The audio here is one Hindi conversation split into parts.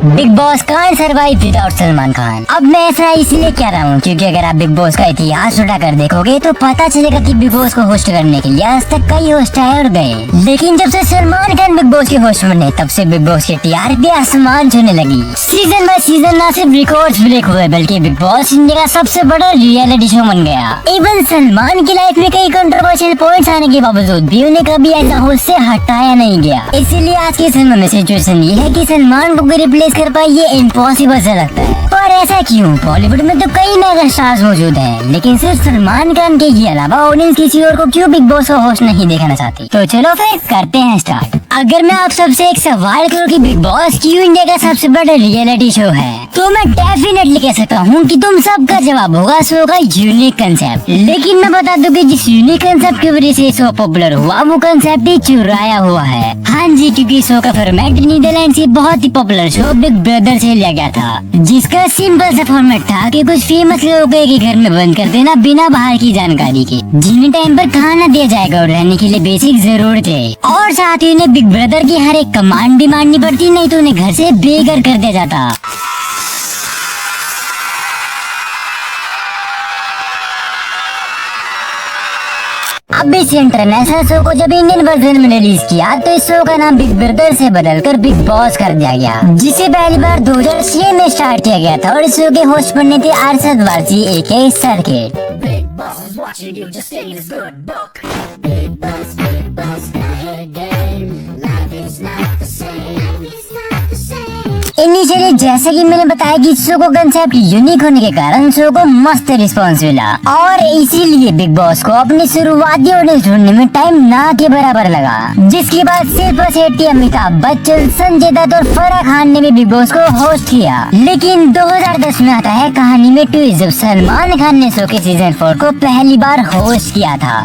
Big boss can't survive without Salman Khan. अब मैं ऐसा इसलिए कह रहा हूँ क्योंकि अगर आप बिग बॉस का इतिहास उठा कर देखोगे तो पता चलेगा कि बिग बॉस को होस्ट करने के लिए आज तक कई होस्ट आए और गए, लेकिन जब से सलमान खान बिग बॉस के होस्ट बने तब से बिग बॉस की टीआरपी आसमान छूने लगी। सीजन बाय सीजन न सिर्फ रिकॉर्ड्स ब्रेक हुए बल्कि बिग बॉस इंडिया का सबसे बड़ा रियलिटी शो बन गया। इवन सलमान की लाइफ में कई कंट्रोवर्शियल पॉइंट्स आने के बावजूद भी उन्हें कभी ऐसा होस्ट से हटाया नहीं गया। इसीलिए आज के समय में सिचुएशन ये है कि सलमान को रिप्लेस कर पाए ये इम्पॉसिबल सा लगता है। पर ऐसा क्यों? बॉलीवुड में तो कई मेगा स्टार्स मौजूद हैं, लेकिन सिर्फ सलमान खान के ही अलावा ऑडियंस किसी और को क्यों बिग बॉस का होस्ट नहीं देखना चाहती? तो चलो फिर करते हैं स्टार्ट। अगर मैं आप सबसे एक सवाल करूं कि बिग बॉस क्यों इंडिया का सबसे बड़ा रियलिटी शो है, तो मैं डेफिनेटली कह सकता हूं कि तुम सबका जवाब होगा शो का यूनिक कंसेप्ट। लेकिन मैं बता दूं कि जिस यूनिक कंसेप्ट की वजह से शो पॉपुलर हुआ वो कंसेप्ट ही चुराया हुआ है। हाँ जी, क्योंकि शो का फॉर्मेट नीदरलैंड से बहुत ही पॉपुलर शो बिग ब्रदर से लिया गया था, जिसका सिंपल सा फॉर्मेट था कि कुछ फेमस लोगों को एक घर में बंद कर देना बिना बाहर की जानकारी के, जिन्हें टाइम पर खाना दिया जाएगा और रहने के लिए बेसिक जरूरतें, और साथ ही उन्हें बिग ब्रदर की हर एक कमांड भी माननी पड़ती, नहीं तो उन्हें घर से बेघर कर दिया जाता। अब इस इंटरनेशनल शो को जब इंडियन वर्जन में रिलीज किया तो इस शो का नाम बिग ब्रदर से बदलकर बिग बॉस कर दिया गया, जिसे पहली बार 2006 में स्टार्ट किया गया था और इस शो के होस्ट बने थे अरशद वारसी एके सर्किट। इनिशियली जैसे कि मैंने बताया कि शो को कंसेप्ट यूनिक होने के कारण शो को मस्त रिस्पांस मिला और इसीलिए बिग बॉस को अपनी शुरुआती ऑडियंस ढूंढने में टाइम ना के बराबर लगा, जिसके बाद शिल्पा शेट्टी, अमिताभ बच्चन, संजय दत्त और फराह खान ने भी बिग बॉस को होस्ट किया। लेकिन 2010 में आता है कहानी में ट्विस्ट, जब सलमान खान ने शो के सीजन 4 को पहली बार होस्ट किया था।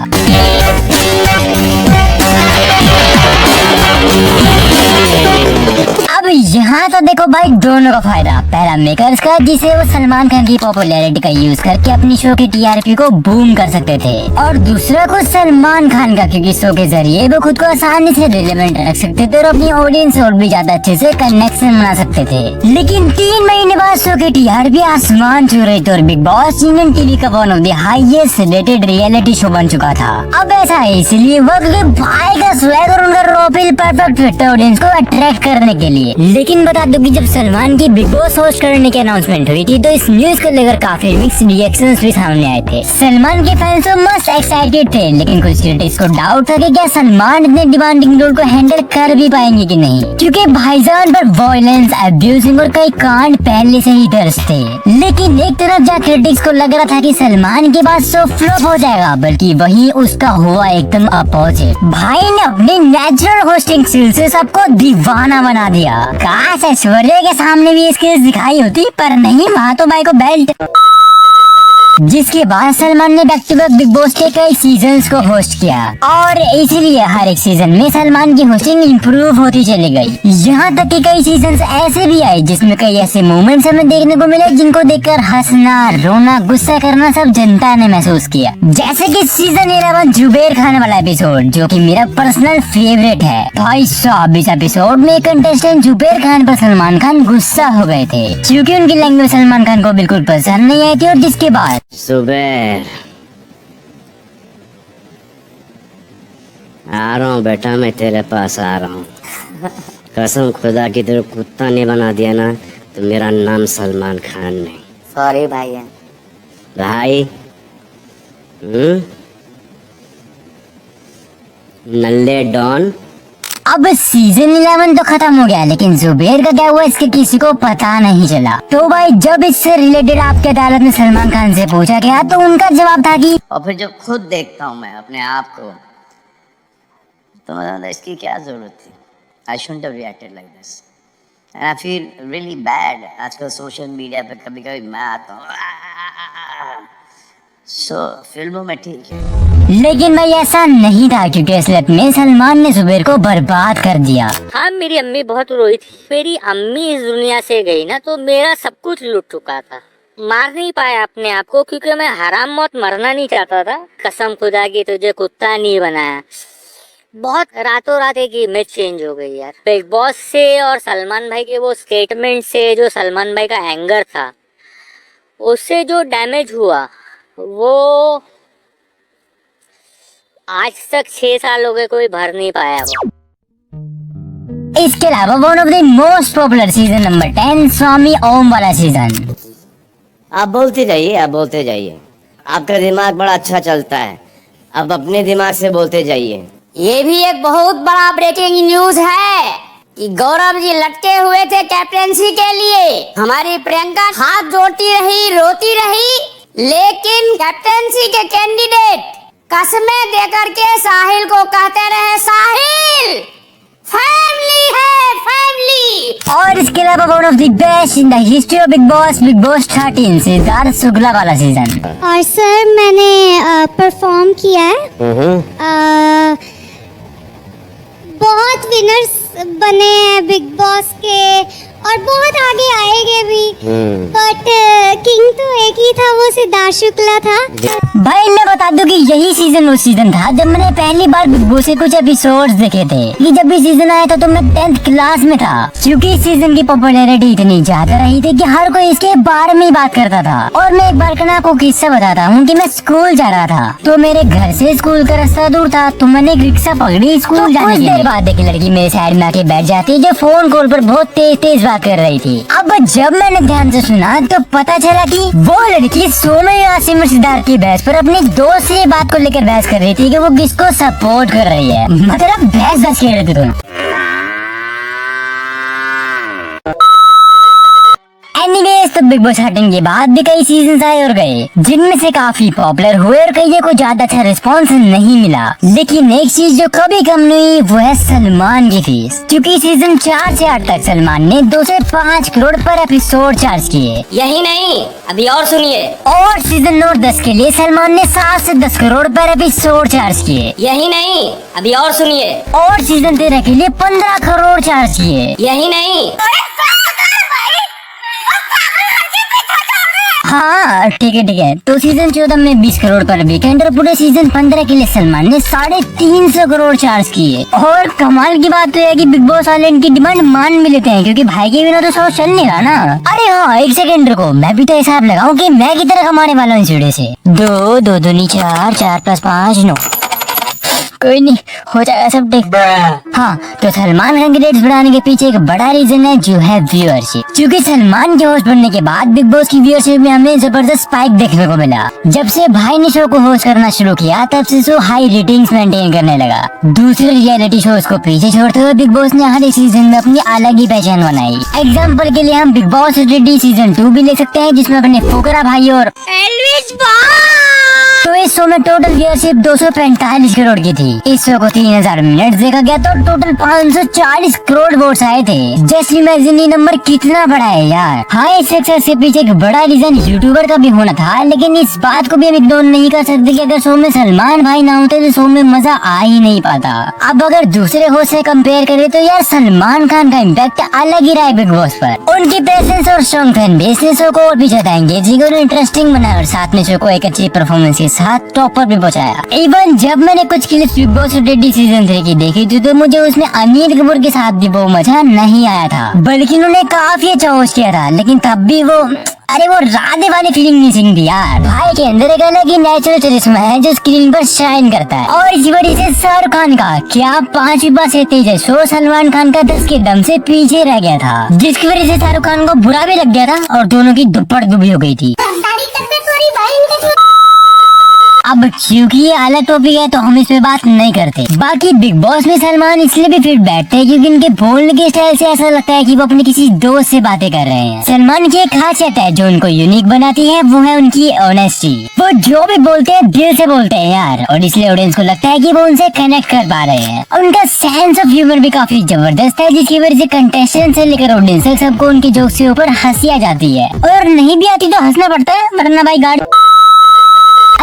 अब यहाँ तो देखो भाई दोनों का फायदा, पहला मेकर्स का जिसे वो सलमान खान की पॉपुलैरिटी का यूज करके अपनी शो की टीआरपी को बूम कर सकते थे, और दूसरा को सलमान खान का क्योंकि शो के जरिए वो खुद को आसानी से रिलेवेंट रख सकते थे और अपनी ऑडियंस और भी ज्यादा अच्छे से कनेक्शन बना सकते थे। लेकिन 3 महीने बाद शो की टीआरपी आसमान छू रही थी और बिग बॉस इंडियन टीवी का one of the highest rated reality show बन चुका था। अब ऐसा है इसलिए वक्त भाई का स्वैग और उनका रॉपिल परफेक्ट फिट था ऑडियंस को अट्रैक्ट करने के लिए। लेकिन बता दूं कि जब सलमान की बिग बॉस होस्ट करने की अनाउंसमेंट हुई थी तो इस न्यूज को लेकर काफी मिक्स्ड रिएक्शंस भी सामने आए थे। सलमान के फैंस तो मस्त एक्साइटेड थे, लेकिन कुछ क्रिटिक्स को डाउट था कि क्या सलमान इतने डिमांडिंग रोल को हैंडल कर भी पाएंगे कि नहीं, क्योंकि भाईजान पर वायलेंस, अब्यूजिंग और कई कांड पहले से ही दर्ज थे। लेकिन एक तरफ जहाँ क्रिटिक्स को लग रहा था कि सलमान के बाद शो फ्लॉप हो जाएगा, बल्कि वहीं उसका हुआ एकदम अपोजिट। भाई ने अपनी नेचुरल होस्टिंग स्किल से सबको दीवाना बना दिया। काश ऐश्वर्या के सामने भी स्किल्स दिखाई होती, पर नहीं, वहाँ तो भाई को बेल्ट। जिसके बाद सलमान ने back to back Bigg Boss के कई सीजन्स को होस्ट किया और इसीलिए हर एक सीजन में सलमान की होस्टिंग इंप्रूव होती चली गई। यहाँ तक कि कई सीजन्स ऐसे भी आए जिसमें कई ऐसे मोमेंट्स हमें देखने को मिले जिनको देखकर हंसना, रोना, गुस्सा करना सब जनता ने महसूस किया। जैसे कि सीजन 11 जुबेर खान वाला एपिसोड, जो कि मेरा पर्सनल फेवरेट है। भाई साहब, इस एपिसोड में कंटेस्टेंट जुबेर खान पर सलमान खान गुस्सा हो गए थे क्योंकि उनकी लैंग्वेज सलमान खान को बिल्कुल पसंद नहीं आई थी, और जिसके बाद जुबेर, आ रहा हूँ बेटा, मैं तेरे पास आ रहा हूँ। कसम खुदा की, तेरे कुत्ता नहीं बना दिया ना तो मेरा नाम सलमान खान नहीं। सॉरी भाई। भाई नल्ले डॉन। अब सीजन 11 तो खत्म हो गया, लेकिन जुबेर का क्या हुआ इसके किसी को पता नहीं चला। तो भाई जब इससे रिलेटेड आपकी अदालत में सलमान खान से पूछा गया तो उनका जवाब था कि, और फिर जब खुद देखता हूँ मैं अपने आप को तो मतलब इसकी क्या जरूरत थी। I shouldn't have reacted like this and I feel really bad. आजकल सोशल मीडिया पे कभी कभी मैं आता हूँ फिल्मों में ठीक है, लेकिन भाई ऐसा नहीं था क्योंकि असलियत में सलमान ने जुबेर को बर्बाद कर दिया। हाँ, मेरी अम्मी बहुत रोई थी। मेरी अम्मी इस दुनिया से गई ना तो मेरा सब कुछ लूट चुका था। मार नहीं पाया अपने आप को क्योंकि मैं हराम मौत मरना नहीं चाहता था। कसम खुदा की तुझे कुत्ता नहीं बनाया। बहुत रातों रात एक इमेज चेंज हो गई यार बिग बॉस से। और सलमान भाई के वो स्टेटमेंट से जो सलमान भाई का एंगर था, उससे जो डैमेज हुआ वो आज तक 6 साल हो गए कोई भर नहीं पाया वो। इसके अलावा one of the most popular season number 10 स्वामी ओम वाला सीजन। आप बोलते जाइए, आप बोलते जाइए, आपका दिमाग बड़ा अच्छा चलता है, आप अपने दिमाग से बोलते जाइए। ये भी एक बहुत बड़ा ब्रेकिंग न्यूज है कि गौरव जी लटके हुए थे कैप्टेंसी के लिए। हमारी प्रियंका हाथ जोड़ती रही, रोती रही, लेकिन कैप्टेंसी के कैंडिडेट कसमें देकर के साहिल को कहते रहे, साहिल फैमिली है, फैमिली। और इसके अलावा one of the best in the history of big boss 13 Siddharth Shukla वाला सीजन। और सर मैंने परफॉर्म किया है, बहुत विनर्स बने हैं बिग बॉस के और बहुत आगे आएंगे भी, बट किंग तो एक ही था, वो सिद्धार्थ शुक्ला था। भाई मैं बता दूं कि यही सीजन वो सीजन था जब मैंने पहली बार बिग बॉस के कुछ एपिसोड्स देखे थे। कि जब भी सीजन आया था तो मैं 10th क्लास में था, क्योंकि इस सीजन की पॉपुलैरिटी इतनी ज्यादा रही थी कि हर कोई इसके बारे में ही बात करता था। और मैं एक बार का आपको किस्सा बताता हूँ कि मैं स्कूल जा रहा था, तो मेरे घर से स्कूल का रास्ता दूर था, तो मैंने एक रिक्शा पकड़ी स्कूल जाने के लिए। देर बाद एक लड़की मेरे साइड में आके बैठ जाती जो फोन कॉल पर बहुत तेज तेज बात कर रही थी। अब जब मैंने ध्यान से सुना तो पता चला कि वो लड़की सोमे आसिम और सिद्धार्थ की बहस पर अपने दोस्त से बात को लेकर बहस कर रही थी कि वो किसको सपोर्ट कर रही है। मतलब बहस खेल रहे थे दोनों। एनीवेज तो बिग बॉस हटने के बाद भी कई सीजन आए और गए, जिनमें से काफी पॉपुलर हुए और कई को ज्यादा अच्छा रिस्पॉन्स नहीं मिला। लेकिन एक चीज जो कभी कम नहीं वो है सलमान की फीस, क्योंकि सीजन 4 से 8 तक सलमान ने 2 से 5 करोड़ पर एपिसोड चार्ज किए। यही नहीं, अभी और सुनिए। और सीजन 9 और 10 के लिए सलमान ने 7 से 10 करोड़ पर एपिसोड चार्ज किए। यही नहीं, अभी और सुनिए। और सीजन 13 के लिए 15 करोड़ चार्ज किए। यही नहीं, हाँ ठीक है। तो सीजन 14 में 20 करोड़ पर वीकेंड और पूरे सीजन 15 के लिए सलमान ने 350 करोड़ चार्ज किए। और कमाल की बात तो है कि बिग बॉस वाले इनकी डिमांड मान भी लेते हैं, क्योंकि भाई के बिना तो शो चल नहीं रहा ना। अरे हाँ एक सेकंड रुको, मैं भी तो हिसाब लगाऊं कि मैं कितना कमाने वाला हूँ इस वीडियो से। 2 2 दूनी 4 4 + 5 9। कोई नहीं, हो जाएगा सब ठीक। हाँ तो सलमान खान के रेट्स बढ़ाने के पीछे एक बड़ा रीजन है जो है व्यूअरशिप, क्योंकि सलमान के होस्ट बनने के बाद बिग बॉस की व्यूअरशिप में हमें जबरदस्त स्पाइक देखने को मिला। जब से भाई ने शो को होस्ट करना शुरू किया तब से शो हाई रेटिंग्स मेंटेन करने लगा। दूसरे रियलिटी शोज को पीछे छोड़ते हुए बिग बॉस ने हर एक सीजन में अपनी अलग ही पहचान बनाई। एग्जाम्पल के लिए हम बिग बॉस रेडी सीजन 2 भी ले सकते हैं, जिसमें अपने फुकरा भाई और तो इस शो में टोटल व्यूअरशिप 245 करोड़ की थी। इस शो को 3000 मिनट देखा गया तो टोटल 540 करोड़ वोट्स आए थे। जस्ट इमेजिन ये नंबर कितना बड़ा है यार। हाँ इस सक्सेस के पीछे एक बड़ा रीजन यूट्यूबर का भी होना था, लेकिन इस बात को भी हम इग्नोर नहीं कर सकते कि अगर शो में सलमान भाई ना होते तो शो में मजा आ ही नहीं पाता। अब अगर दूसरे होस्ट से कंपेयर करें तो यार सलमान खान का इम्पैक्ट अलग ही रहा है बिग बॉस पर। उनकी प्रेजेंस और स्ट्रॉन्ग फैन बेस ने शो को और भी ज्यादा एंगेजिंग और इंटरेस्टिंग बनाया और साथ में शो को एक अच्छी परफॉर्मेंस के साथ टॉप पर भी पहुंचाया। इवन जब मैंने कुछ clips big boss ready season 3 की देखी थी तो मुझे उसमें अनिल कपूर के साथ भी वो मजा नहीं आया था, बल्कि उन्होंने काफी अच्छा होस्ट किया था, लेकिन तब भी वो राधे वाली फीलिंग नहीं सिंग थी यार। भाई के अंदर एक अलग ही नेचुरल चरिश्मा है जो स्क्रीन पर शाइन करता है। और इसी वजह से शाहरुख खान का क्या 5वीं बार से तेज है शो सलमान खान का 10 के दम से पीछे रह गया था, जिसकी वजह से शाहरुख खान को बुरा भी लग गया था और दोनों की दुप्पट दुबी हो गई थी। अब क्योंकि ये अलग टॉपिक है तो हम इस पे बात नहीं करते। बाकी बिग बॉस में सलमान इसलिए भी फिट बैठते हैं क्योंकि इनके बोलने के स्टाइल से ऐसा लगता है कि वो अपने किसी दोस्त से बातें कर रहे हैं। सलमान की एक खासियत है जो उनको यूनिक बनाती है, वो है उनकी ऑनेस्टी। वो जो भी बोलते हैं दिल से बोलते हैं यार, और इसलिए ऑडियंस को लगता है कि वो उनसे कनेक्ट कर पा रहे हैं। उनका सेंस ऑफ ह्यूमर भी काफी जबरदस्त है, जिसकी वजह से कंटेस्टेंट से लेकर ऑडियंस तक सबको उनकी जोक्स के ऊपर हंसी आ जाती है, और नहीं भी आती तो हंसना पड़ता है, वरना भाई गाड़ी।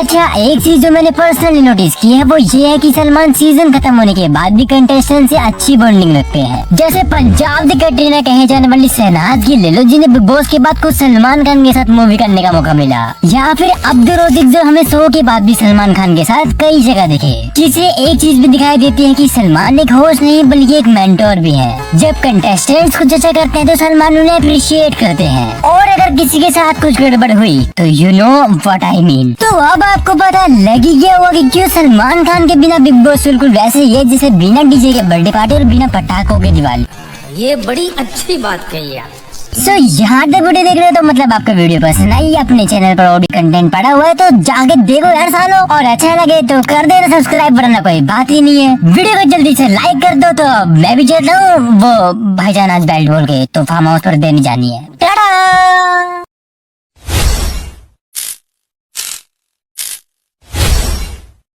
अच्छा, एक चीज जो मैंने पर्सनली नोटिस की है वो ये है कि सलमान सीजन खत्म होने के बाद भी कंटेस्टेंट से अच्छी बॉन्डिंग रखते हैं। जैसे पंजाब दी कटरीना कहे जाने वाली शहनाज की ले लो, जिन्हें बिग बॉस के बाद कुछ सलमान खान के साथ मूवी करने का मौका मिला, या फिर अब्दुल रोजिक जो हमें शो के बाद भी सलमान खान के साथ कई जगह दिखे, जिसे एक चीज भी दिखाई देती है कि सलमान एक होस्ट नहीं बल्कि एक मेंटोर भी है। जब कंटेस्टेंट्स कुछ अच्छा करते हैं तो सलमान उन्हें अप्रिशिएट करते हैं, और अगर किसी के साथ कुछ गड़बड़ हुई तो you know what I mean. तो अब आपको पता लग ही गया होगा कि क्यों सलमान खान के बिना बिग बॉस बिल्कुल वैसे ही है जैसे बिना डीजे के बर्थडे पार्टी और बिना पटाखों के दिवाली। ये बड़ी अच्छी बात कही आप। यहाँ तक वीडियो देख रहे हो तो मतलब आपको वीडियो पसंद आई। अपने चैनल पर और भी कंटेंट पड़ा हुआ है तो जाके देखो यार सालो, और अच्छा लगे तो कर देना सब्सक्राइब, वरना कोई बात ही नहीं है। वीडियो को जल्दी से लाइक कर दो। तो मैं भी चल रहा हूँ वो भाईजान आज बेल्ट बोल के तो फार्म हाउस पर देने जानी है।